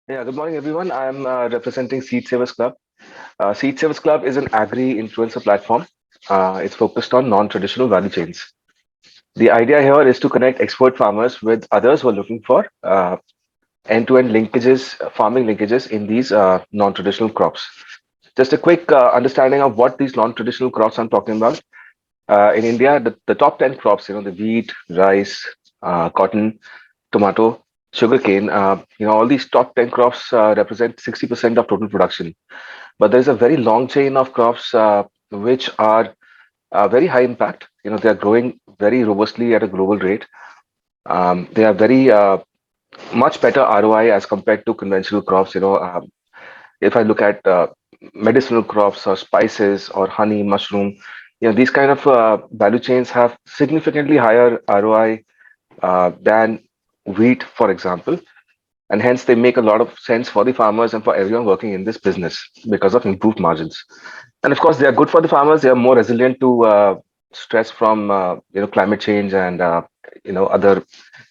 Yeah, good morning, everyone. I'm representing Seed Savers Club. Seed Savers Club is an agri-influencer platform. It's focused on non-traditional value chains. The idea here is to connect expert farmers with others who are looking for end-to-end linkages, farming linkages in these non-traditional crops. Just a quick understanding of what these non-traditional crops I'm talking about. In India, the top 10 crops, the wheat, rice, cotton, tomato, sugarcane, all these top 10 crops represent 60% of total production. But there's a very long chain of crops which are very high impact. They are growing very robustly at a global rate. They are very much better ROI as compared to conventional crops. If I look at medicinal crops or spices or honey, mushroom, these kind of value chains have significantly higher ROI than wheat, for example, and hence they make a lot of sense for the farmers and for everyone working in this business because of improved margins. And of course, they are good for the farmers. They are more resilient to stress from climate change and other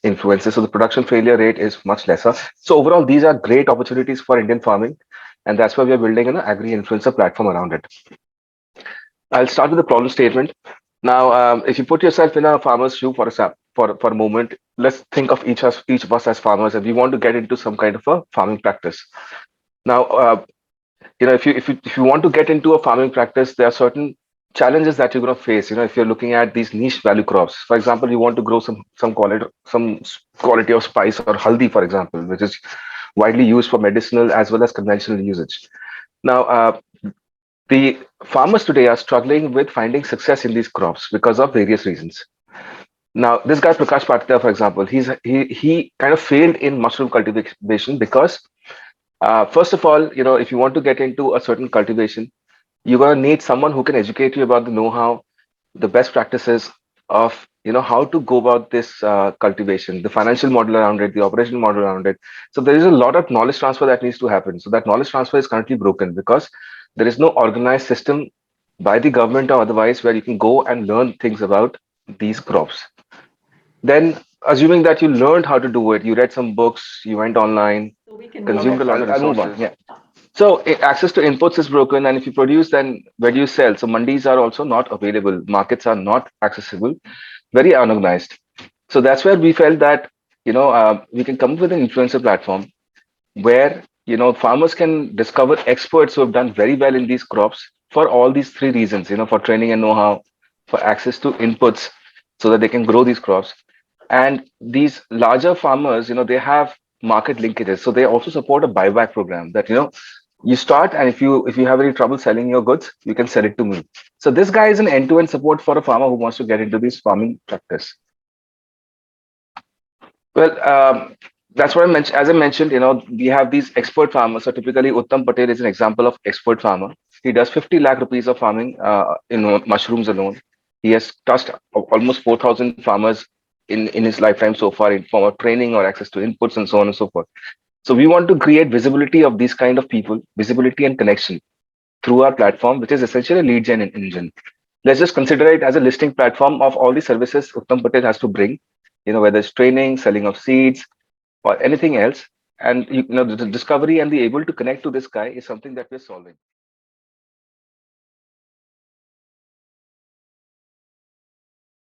influences. So the production failure rate is much lesser. So overall, these are great opportunities for Indian farming, and that's why we are building an agri-influencer platform around it. I'll start with the problem statement. Now, if you put yourself in a farmer's shoe for a moment, let's think of each of us as farmers, and we want to get into some kind of a farming practice. Now, if you want to get into a farming practice, there are certain challenges that you're going to face. If you're looking at these niche value crops, for example, you want to grow some quality of spice or haldi, for example, which is widely used for medicinal as well as conventional usage. Now, the farmers today are struggling with finding success in these crops because of various reasons. Now, this guy Prakash Patil, for example, he kind of failed in mushroom cultivation because, first of all, if you want to get into a certain cultivation, you're gonna need someone who can educate you about the know-how, the best practices of how to go about this cultivation, the financial model around it, the operational model around it. So there is a lot of knowledge transfer that needs to happen. So that knowledge transfer is currently broken because there is no organized system by the government or otherwise where you can go and learn things about these crops. Then, assuming that you learned how to do it, you read some books, you went online, Okay, consumed a lot of I'll move on. resources. Yeah. So access to inputs is broken, and if you produce, then where do you sell? So mandis are also not available. Markets are not accessible, very unorganized. So that's where we felt that we can come up with an influencer platform where farmers can discover experts who have done very well in these crops for all these three reasons. For training and know-how, for access to inputs, so that they can grow these crops. And these larger farmers, they have market linkages, so they also support a buyback program that you start, and if you have any trouble selling your goods, you can sell it to me. So this guy is an end-to-end support for a farmer who wants to get into this farming practice. Well, that's what I mentioned. As I mentioned, we have these expert farmers. So typically, Uttam Patel is an example of expert farmer. He does 50 lakh rupees of farming in mushrooms alone. He has touched almost 4,000 farmers in his lifetime so far in form of training or access to inputs and so on and so forth. So we want to create visibility of these kind of people, visibility and connection through our platform, which is essentially a lead gen engine. Let's just consider it as a listing platform of all the services Uttam Patel has to bring, whether it's training, selling of seeds, or anything else. And the discovery and the able to connect to this guy is something that we're solving.